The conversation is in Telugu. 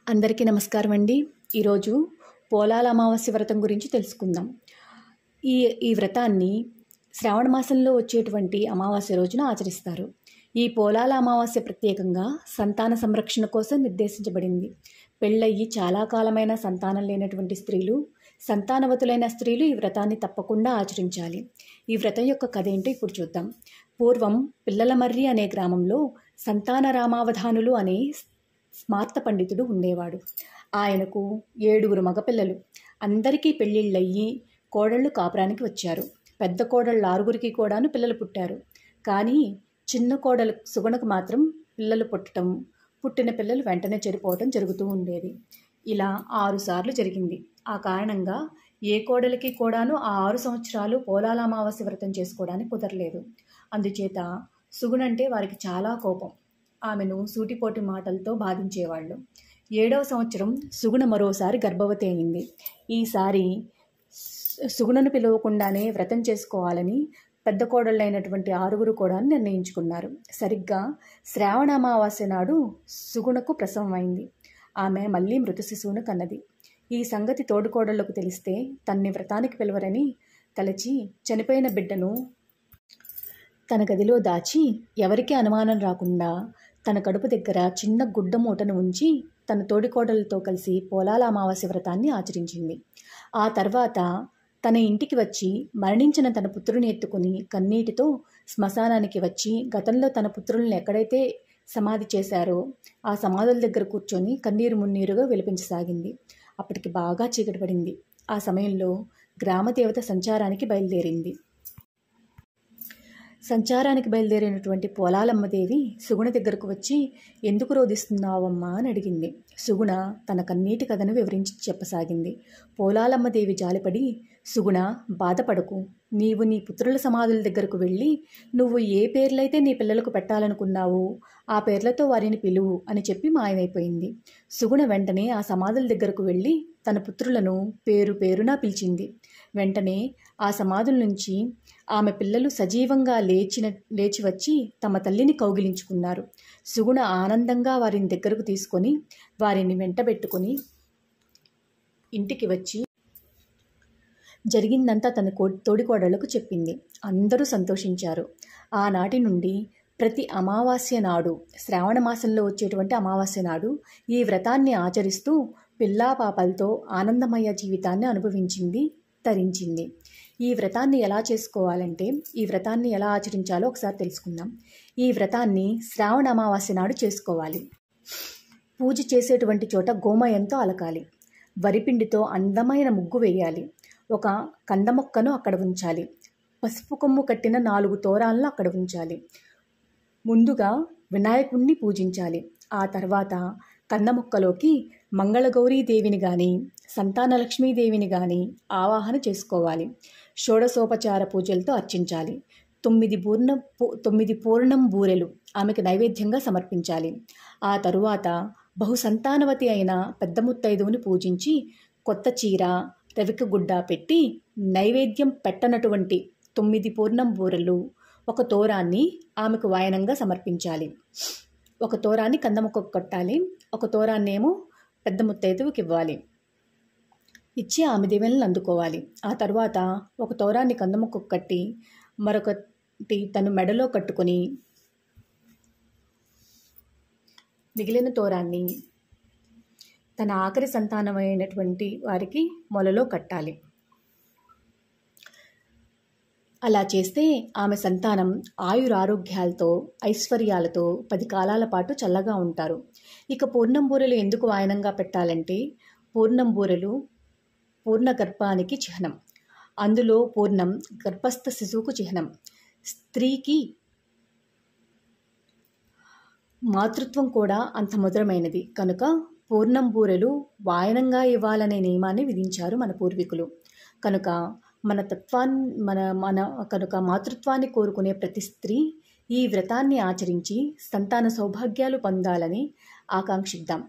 అందరికీ నమస్కారం అండి. ఈరోజు పోలాల అమావాస్య వ్రతం గురించి తెలుసుకుందాం. ఈ వ్రతాన్ని శ్రావణ మాసంలో వచ్చేటువంటి అమావాస్య రోజున ఆచరిస్తారు. ఈ పోలాల అమావాస్య ప్రత్యేకంగా సంతాన సంరక్షణ కోసం నిర్దేశించబడింది. పెళ్ళయ్యి చాలా కాలమైన సంతానం లేనటువంటి స్త్రీలు, సంతానవతులైన స్త్రీలు ఈ వ్రతాన్ని తప్పకుండా ఆచరించాలి. ఈ వ్రతం యొక్క కథ ఏంటో ఇప్పుడు చూద్దాం. పూర్వం పిల్లలమర్రి అనే గ్రామంలో సంతాన రామావధానులు అనే స్మార్త పండితుడు ఉండేవాడు. ఆయనకు 7 మగపిల్లలు. అందరికీ పెళ్ళిళ్ళయ్యి కోడళ్ళు కాపురానికి వచ్చారు. పెద్ద కోడళ్ళు 6 కూడాను పిల్లలు పుట్టారు. కానీ చిన్న కోడలు సుగుణకు మాత్రం పిల్లలు పుట్టిన పిల్లలు వెంటనే చనిపోవటం జరుగుతూ ఉండేది. ఇలా 6 సార్లు జరిగింది. ఆ కారణంగా ఏ కోడలికి కూడాను ఆ 6 సంవత్సరాలు పోలాల అమావాస్య వ్రతం చేసుకోవడానికి కుదరలేదు. అందుచేత సుగుణంటే వారికి చాలా కోపం. ఆమెను సూటిపోటి మాటలతో బాధించేవాళ్ళు. 7వ సంవత్సరం సుగుణ మరోసారి గర్భవతి అయింది. ఈసారి సుగుణను పిలవకుండానే వ్రతం చేసుకోవాలని పెద్ద కోడళ్ళైనటువంటి 6 కూడా నిర్ణయించుకున్నారు. సరిగ్గా శ్రావణ అమావాస్య నాడు సుగుణకు ప్రసవం అయింది. ఆమె మళ్ళీ మృత శిశువును కన్నది. ఈ సంగతి తోడుకోడళ్లకు తెలిస్తే తన్ని వ్రతానికి పిలవరని తలచి చనిపోయిన బిడ్డను తన గదిలో దాచి ఎవరికీ అనుమానం రాకుండా తన కడుపు దగ్గర చిన్న గుడ్డ మూటను ఉంచి తన తోడికోడలతో కలిసి పోలాల అమావాస్య వ్రతాన్ని ఆచరించింది. ఆ తర్వాత తన ఇంటికి వచ్చి మరణించిన తన పుత్రుని ఎత్తుకుని కన్నీటితో శ్మశానానికి వచ్చి గతంలో తన పుత్రులను ఎక్కడైతే సమాధి చేశారో ఆ సమాధుల దగ్గర కూర్చొని కన్నీరు మున్నీరుగా విలపించసాగింది. అప్పటికి బాగా చీకటి పడింది. ఆ సమయంలో గ్రామదేవత సంచారానికి బయలుదేరింది. సంచారానికి బయలుదేరినటువంటి పోలాలమ్మదేవి సుగుణ దగ్గరకు వచ్చి, ఎందుకు రోధిస్తున్నావమ్మా అని అడిగింది. సుగుణ తన కన్నీటి కథను వివరించి చెప్పసాగింది. పోలాలమ్మదేవి జాలిపడి, సుగుణ బాధపడకు, నీవు నీ పుత్రుల సమాధుల దగ్గరకు వెళ్ళి నువ్వు ఏ పేర్లైతే నీ పిల్లలకు పెట్టాలనుకున్నావో ఆ పేర్లతో వారిని పిలువు అని చెప్పి మాయమైపోయింది. సుగుణ వెంటనే ఆ సమాధుల దగ్గరకు వెళ్ళి తన పుత్రులను పేరు పేరునా పిలిచింది. వెంటనే ఆ సమాధుల నుంచి ఆమె పిల్లలు సజీవంగా లేచి వచ్చి తమ తల్లిని కౌగిలించుకున్నారు. సుగుణ ఆనందంగా వారిని దగ్గరకు తీసుకొని వారిని వెంటబెట్టుకొని ఇంటికి వచ్చి జరిగిందంతా తన తోడికోడళ్లకు చెప్పింది. అందరూ సంతోషించారు. ఆనాటి నుండి ప్రతి అమావాస్య నాడు, శ్రావణ మాసంలో వచ్చేటువంటి అమావాస్య నాడు ఈ వ్రతాన్ని ఆచరిస్తూ పిల్లా పాపలతో ఆనందమయ జీవితాన్ని అనుభవించింది, తరించింది. ఈ వ్రతాన్ని ఎలా చేసుకోవాలంటే, ఈ వ్రతాన్ని ఎలా ఆచరించాలో ఒకసారి తెలుసుకుందాం. ఈ వ్రతాన్ని శ్రావణ అమావాస్య నాడు చేసుకోవాలి. పూజ చేసేటువంటి చోట గోమయంతో అలకాలి. వరిపిండితో అందమైన ముగ్గు వేయాలి. ఒక కంద మొక్కను అక్కడ ఉంచాలి. పసుపు కొమ్ము కట్టిన 4 తోరాలను అక్కడ ఉంచాలి. ముందుగా వినాయకుణ్ణి పూజించాలి. ఆ తర్వాత కంద మొక్కలోకి మంగళగౌరీదేవిని కానీ సంతానలక్ష్మీదేవిని కానీ ఆవాహన చేసుకోవాలి. షోడశోపచార పూజలతో అర్చించాలి. 9 పూర్ణం బూరెలు ఆమెకు నైవేద్యంగా సమర్పించాలి. ఆ తరువాత బహుసంతానవతి అయిన పెద్ద ముత్తైదువుని పూజించి కొత్త చీర, రవిక గుడ్డ పెట్టి నైవేద్యం పెట్టనటువంటి 9 పూర్ణం బూరెలు, ఒక తోరాన్ని ఆమెకు వాయనంగా సమర్పించాలి. ఒక తోరాన్ని కందముక్కకు కట్టాలి. ఒక తోరాన్నేమో పెద్ద ముత్తైదువుకి ఇవ్వాలి. ఇచ్చి ఆమె దీవెనలను అందుకోవాలి. ఆ తర్వాత ఒక తోరాన్ని కందముక్కకు కట్టి మరొకటి తను మెడలో కట్టుకొని మిగిలిన తోరాన్ని తన ఆఖరి సంతానమైనటువంటి వారికి మొలలో కట్టాలి. అలా చేస్తే ఆమె సంతానం ఆయురారోగ్యాలతో ఐశ్వర్యాలతో 10 కాలాల పాటు చల్లగా ఉంటారు. ఇక పూర్ణం బూరెలు ఎందుకు వాయనంగా పెట్టాలంటే, పూర్ణం బూరెలు పూర్ణ గర్భానికి చిహ్నం. అందులో పూర్ణం గర్భస్థ శిశువుకు చిహ్నం. స్త్రీకి మాతృత్వం కూడా అంత మధురమైనది కనుక పూర్ణం బూరెలు వాయనంగా ఇవ్వాలనే నియమాన్ని విధించారు మన పూర్వీకులు. కనుక కనుక మాతృత్వాన్ని కోరుకునే ప్రతి స్త్రీ ఈ వ్రతాన్ని ఆచరించి సంతాన సౌభాగ్యాలు పొందాలని ఆకాంక్షిద్దాం.